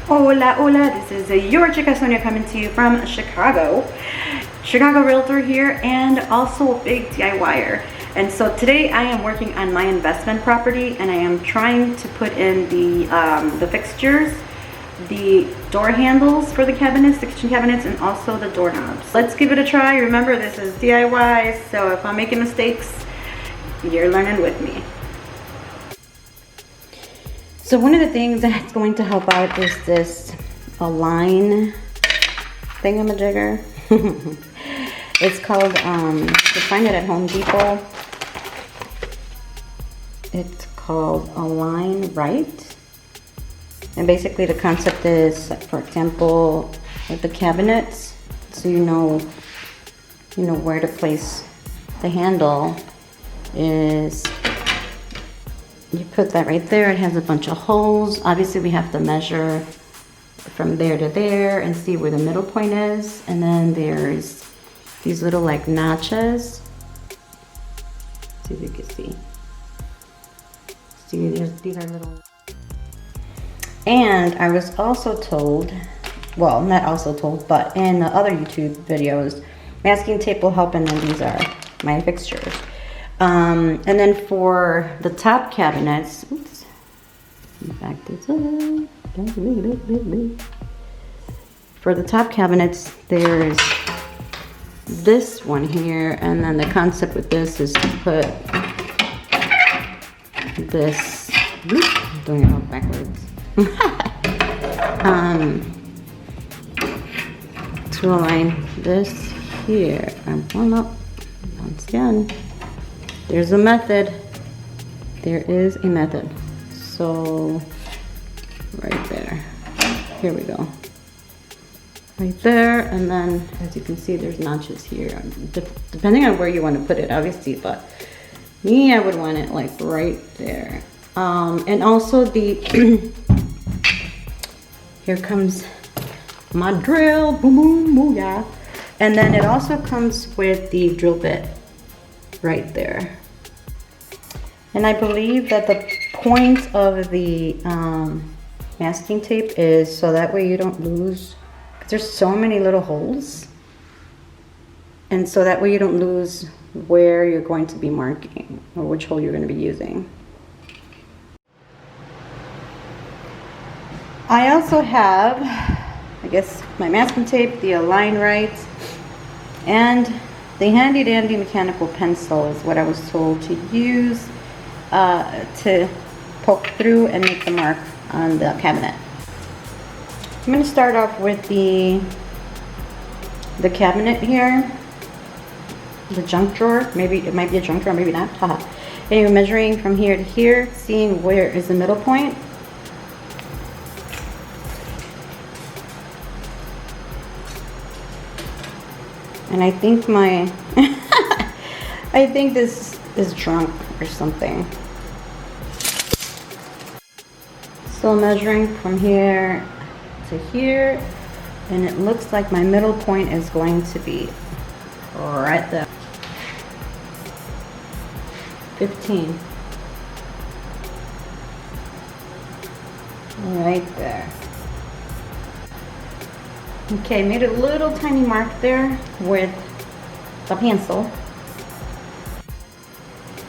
Hola, hola, this is your chica Sonia coming to you from Chicago. Chicago Realtor here, and also a big DIYer. And so today I am working on my investment property, and I am trying to put in the fixtures, the door handles for the cabinets, the kitchen cabinets, and also the doorknobs. Let's give it a try. Remember, this is DIY, so if I'm making mistakes, you're learning with me. So one of the things that's going to help out is this Align thingamajigger. It's called, you find it at Home Depot. It's called AlignRight. And basically the concept is, for example, with the cabinets, so you know where to place the handle is. You put that right there. It has a bunch of holes. Obviously we have to measure from there to there and see where the middle point is. And then there's these little like notches. See if you can see. See, these are little. And I was also told, well, not also told, but in the other YouTube videos, masking tape will help, and then these are my fixtures. And then for the top cabinets, oops, back this up. For the top cabinets, there's this one here, and then the concept with this is to put this, I'm doing it all backwards, to align this here. I'm pulling up once again. There's a method. There is a method. So right there. Here we go. Right there, and then as you can see, there's notches here. Depending on where you want to put it, obviously, but me, I would want it like right there. And also the here comes my drill. Boom, boom, boom, yeah. And then it also comes with the drill bit right there. And I believe that the point of the masking tape is so that way you don't lose, because there's so many little holes, and so that way you don't lose where you're going to be marking or which hole you're going to be using. I also have, I guess, my masking tape, the AlignRight, and the handy dandy mechanical pencil is what I was told to use to poke through and make the mark on the cabinet. I'm going to start off with the cabinet here, the junk drawer. Maybe it might be a junk drawer, maybe not. Haha. And you're measuring from here to here, seeing where is the middle point. And I think my, I think this is drunk or something. Still measuring from here to here, and it looks like my middle point is going to be right there. 15. Right there. Okay, made a little tiny mark there with the pencil.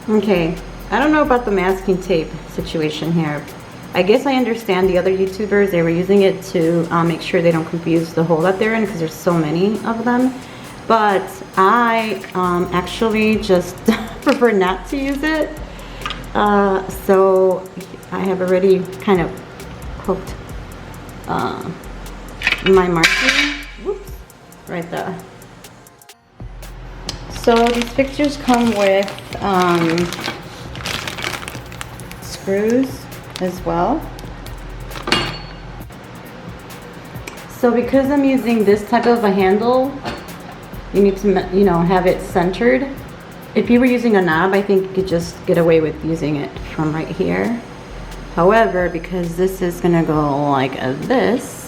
Okay, I don't know about the masking tape situation here. I guess I understand the other YouTubers, they were using it to make sure they don't confuse the hole that they're in, because there's so many of them. But I actually just prefer not to use it. So I have already kind of poked my marking, whoops, right there. So these fixtures come with screws as well. So because I'm using this type of a handle, you need to, have it centered. If you were using a knob, I think you could just get away with using it from right here. However, because this is gonna go like this,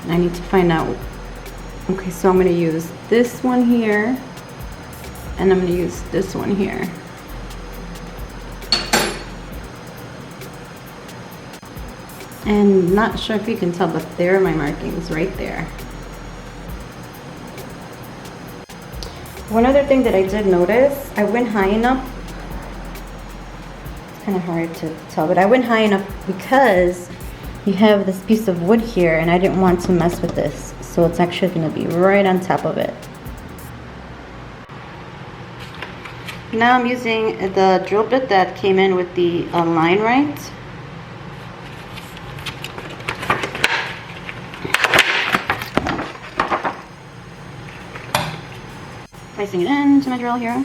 I need to find out. Okay, so I'm gonna use this one here, and I'm gonna use this one here. And not sure if you can tell, but there are my markings right there. One other thing that I did notice, I went high enough. It's kind of hard to tell, but I went high enough because you have this piece of wood here and I didn't want to mess with this. So it's actually going to be right on top of it. Now I'm using the drill bit that came in with the AlignRight. Placing it into my drill here.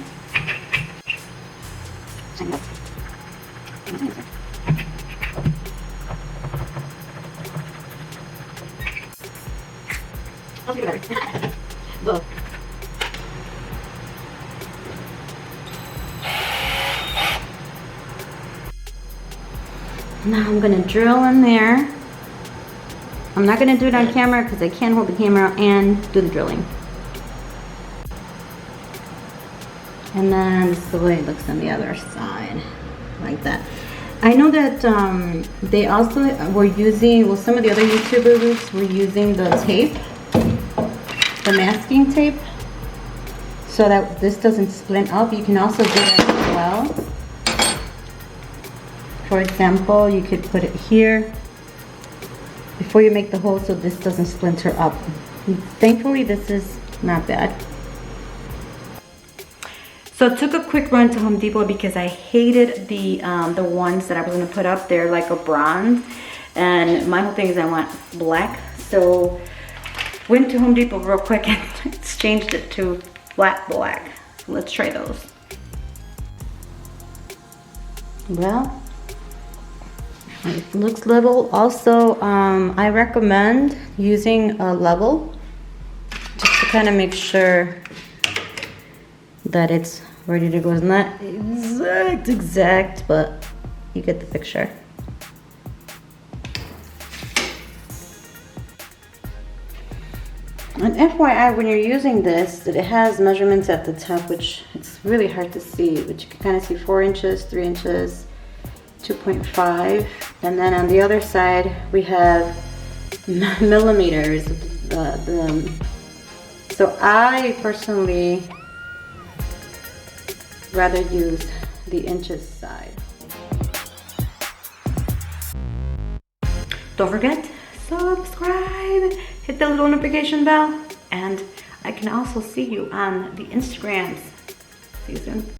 Look. Now I'm gonna drill in there. I'm not gonna do it on camera because I can't hold the camera and do the drilling. And then this is the way it looks on the other side, like that. I know that they also were using, well, some of the other YouTubers were using the tape, the masking tape, so that this doesn't splint up. You can also do that as well. For example, you could put it here before you make the hole so this doesn't splinter up. Thankfully, this is not bad. So I took a quick run to Home Depot because I hated the ones that I was gonna put up there, like a bronze. And my whole thing is I want black. So went to Home Depot real quick and exchanged it to flat black. So let's try those. Well, it looks level. Also, I recommend using a level just to kind of make sure that it's ready to go. It's not exact, but you get the picture. And FYI, when you're using this, that it has measurements at the top, which it's really hard to see, but you can kind of see 4 inches, 3 inches, 2.5, and then on the other side we have millimeters. So I personally rather use the inches side. Don't forget, subscribe, hit the little notification bell, and I can also see you on the Instagrams. See you soon.